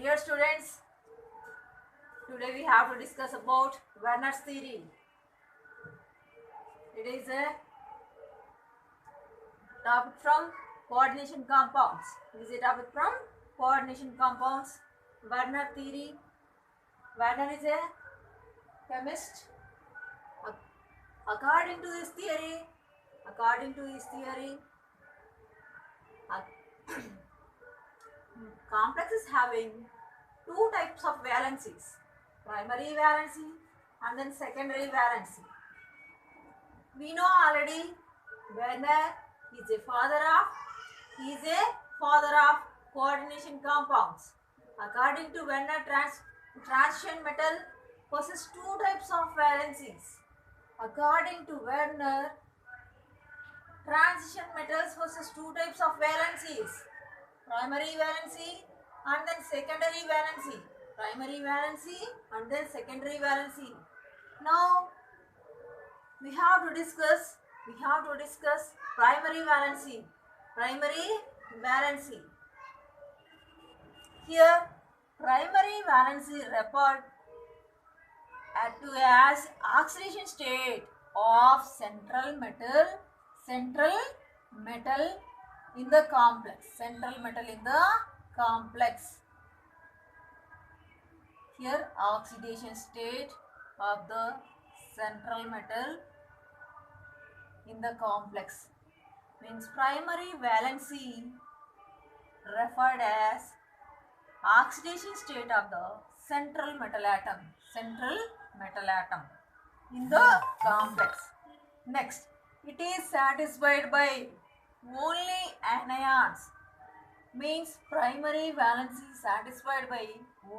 Dear students, today we have to discuss about Werner's theory. It is a topic from coordination compounds. It is a topic from coordination compounds. Werner theory. Werner is a chemist. According to his theory, a complex is having two types of valencies: primary valency and then secondary valency. We know already Werner is a father of coordination compounds. According to Werner, transition metal possess two types of valencies. According to Werner, transition metals possess two types of valencies: primary valency and then secondary valency. Primary valency and then secondary valency. Now we have to discuss primary valency. Here primary valency referred to as oxidation state of central metal in the complex. Here oxidation state of the central metal in the complex means primary valency referred as oxidation state of the central metal atom in the complex. Next, it is satisfied by only anions, means primary valency satisfied by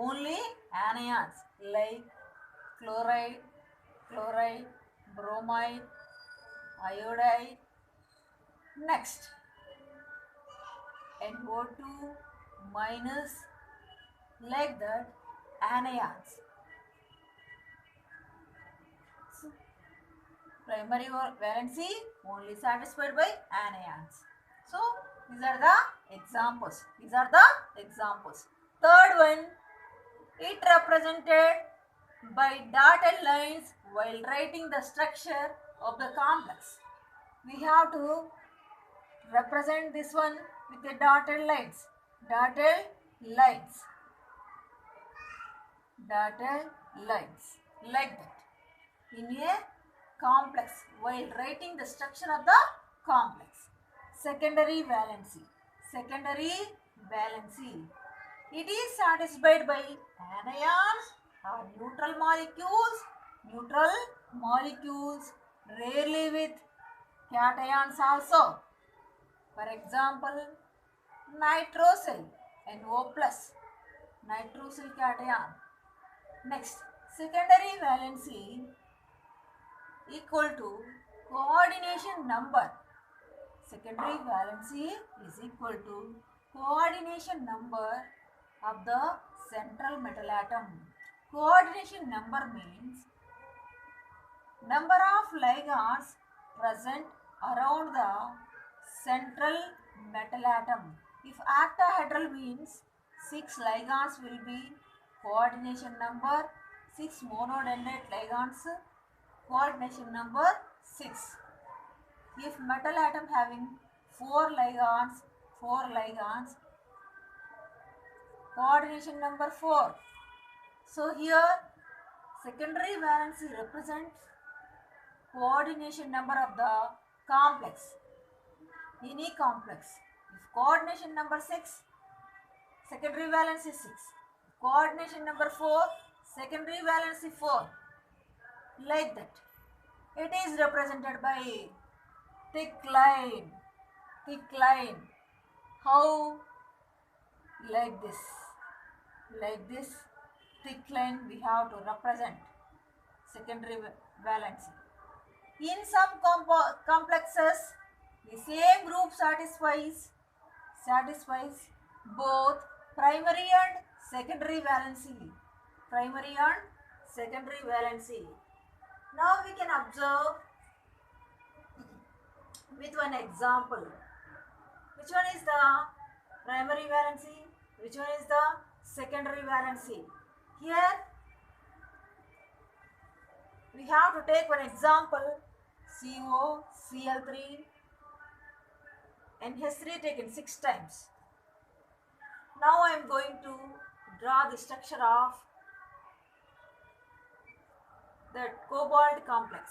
only anions like chloride, bromide, iodide. Next, NO2 minus, like that, anions. So, primary valency only satisfied by anions. So these are the examples. Third one, it represented by dotted lines while writing the structure of the complex. We have to represent this one with the dotted lines like that in a complex while writing the structure of the complex. Secondary valency, it is satisfied by anions or neutral molecules, rarely with cations also. For example, nitrosyl, NO+, nitrosyl cation. Next, secondary valency equal to coordination number. Secondary valency is equal to coordination number of the central metal atom. Coordination number means number of ligands present around the central metal atom. If octahedral means 6 ligands will be coordination number, 6 monodendrite ligands, coordination number 6. If metal atom having 4 ligands, coordination number 4. So here secondary valency represents coordination number of the complex. Any complex. If coordination number 6, secondary valency 6. Coordination number 4, secondary valency 4. Like that. It is represented by thick line. How? Like this thick line we have to represent secondary valency. In some complexes, the same group satisfies both primary and secondary valency. Now we can observe with one example. Which one is the primary valency? Which one is the secondary valency. Here we have to take one example, COCl3 NH3 taken 6 times. Now I am going to draw the structure of the cobalt complex.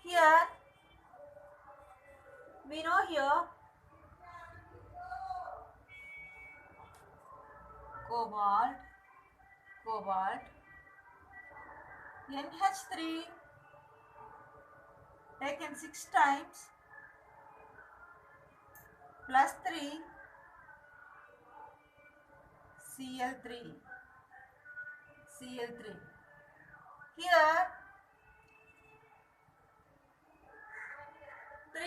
Here we know here cobalt NH3 taken 6 times plus 3 Cl3. Here 3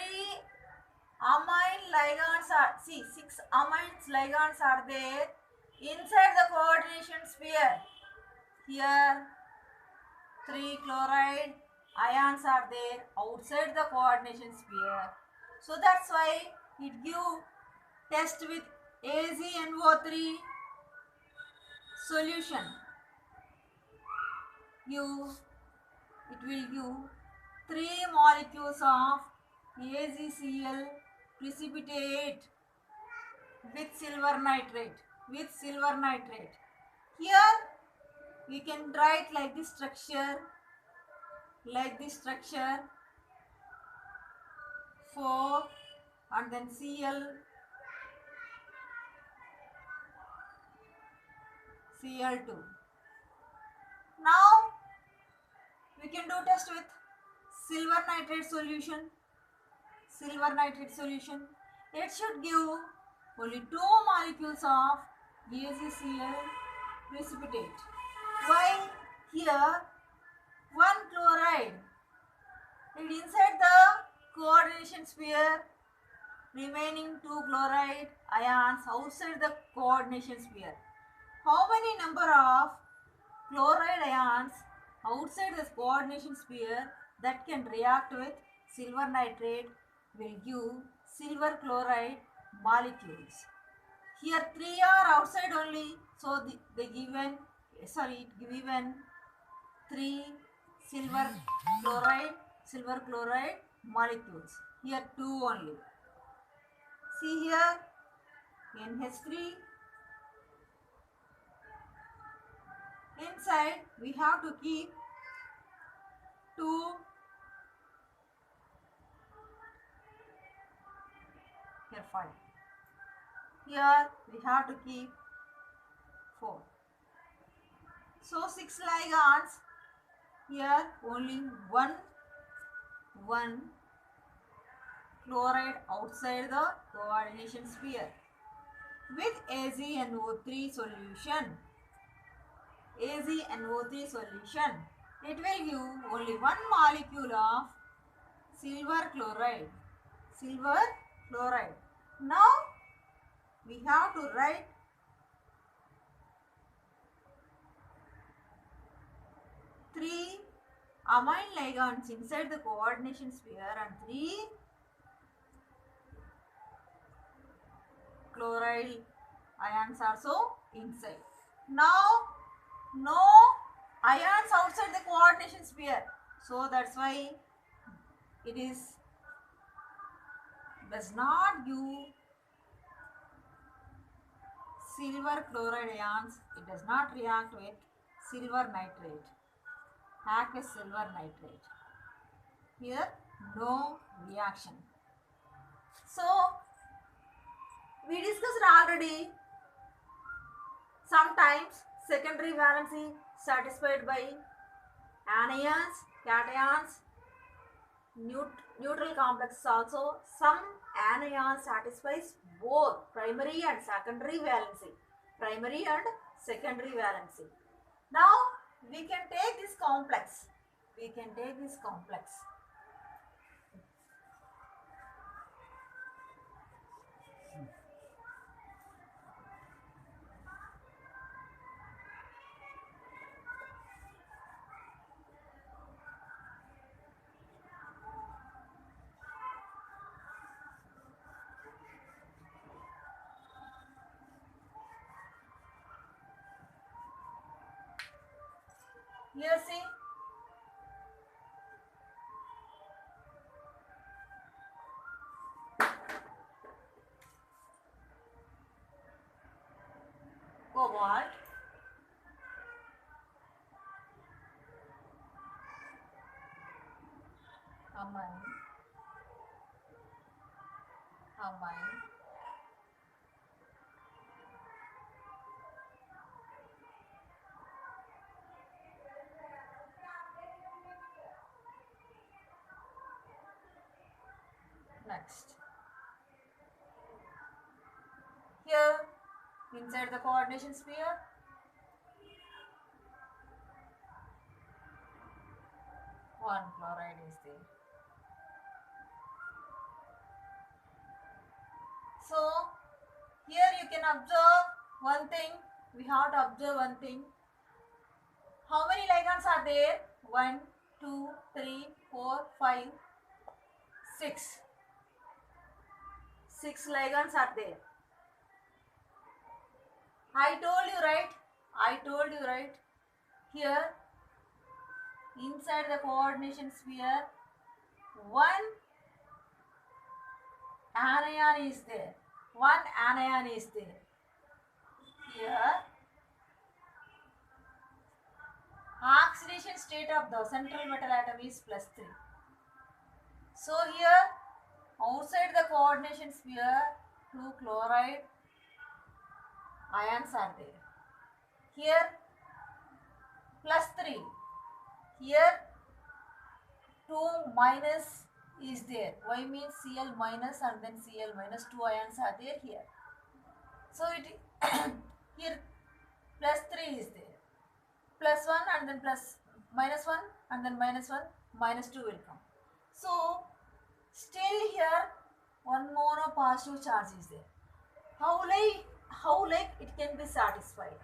amine ligands are, 6 amine ligands are there inside the coordination sphere. Here 3 chloride ions are there outside the coordination sphere. So that's why it give test with AgNO3 solution. It will give 3 molecules of AgCl precipitate with silver nitrate. Here we can write like this structure, 4 and then Cl2. Now we can do test with silver nitrate solution. It should give only 2 molecules of AgCl precipitate. While here 1 chloride and inside the coordination sphere, remaining 2 chloride ions outside the coordination sphere. How many number of chloride ions outside the coordination sphere that can react with silver nitrate will give silver chloride molecules. Here 3 are outside only, so the given 3 silver chloride molecules. Here 2 only. See here NH3. Inside we have to keep 2 here 5. Here we have to keep 4. So 6 ligands. Here only one chloride outside the coordination sphere with AgNO3 solution. It will give only 1 molecule of silver chloride. Now we have to write 3 amine ligands inside the coordination sphere and 3 chloride ions also inside. Now no ions outside the coordination sphere, so that's why it does not give silver chloride ions. It does not react with silver nitrate. Here no reaction. So we discussed already, sometimes secondary valency satisfied by anions, cations, neutral complexes also. Some anion satisfies both primary and secondary valency. Now we can take this complex. Here see. Cobalt, amine, amine, next. Here, inside the coordination sphere, one chloride is there. So, here you can observe one thing. We have to observe one thing. How many ligands are there? 1, 2, 3, 4, 5, 6. 6 ligands are there. I told you right? I told you right? Here, inside the coordination sphere, one anion is there. One anion is there. Here, oxidation state of the central metal atom is +3. So here, outside the coordination sphere, 2 chloride ions are there. Here, +3. Here, 2 minus is there. Y means Cl minus and then Cl minus, 2 ions are there here. So it here +3 is there. +1 and then -1 and then -1, -2 will come. So still here one more positive charge is there. How like it can be satisfied?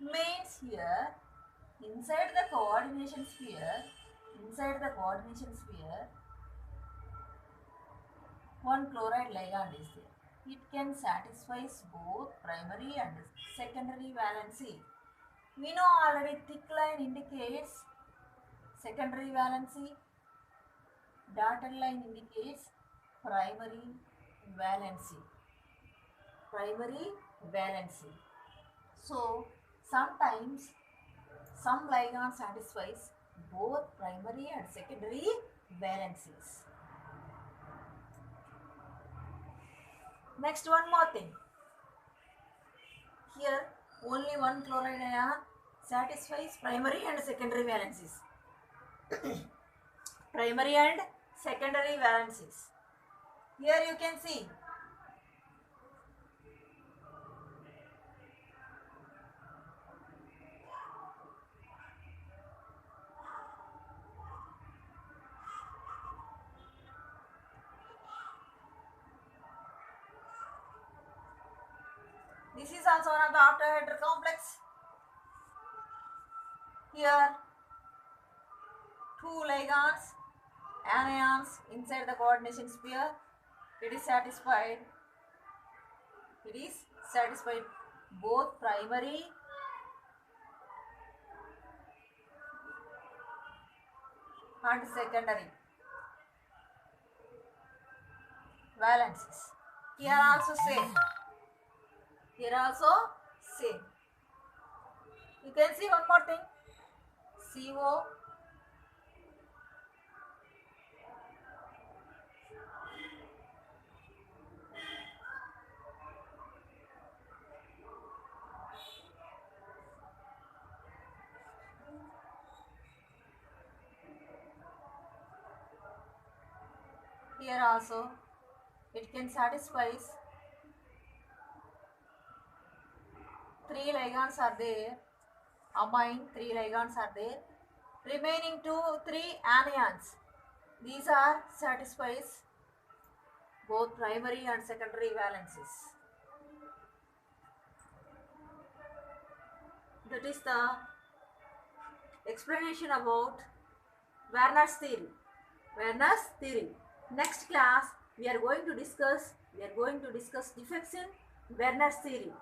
Means here inside the coordination sphere, one chloride ligand is there. It can satisfy both primary and secondary valency. We know already thick line indicates secondary valency, dotted line indicates primary valency. So sometimes some ligand satisfies both primary and secondary valencies. Next, one more thing. Here only one chloride ion satisfies primary and secondary valencies. Primary and secondary valencies. Here you can see this is also one of the octahedral complex. Here 2 ligands, anions inside the coordination sphere. It is satisfied both primary and secondary valencies. Here also same. You can see one more thing. CO here also it can satisfy 3 ligands are there, amine 3 ligands are there, remaining 3 anions. These are satisfies both primary and secondary valencies. That is the explanation about Werner's theory. Next class we are going to discuss defects in Werner's theory.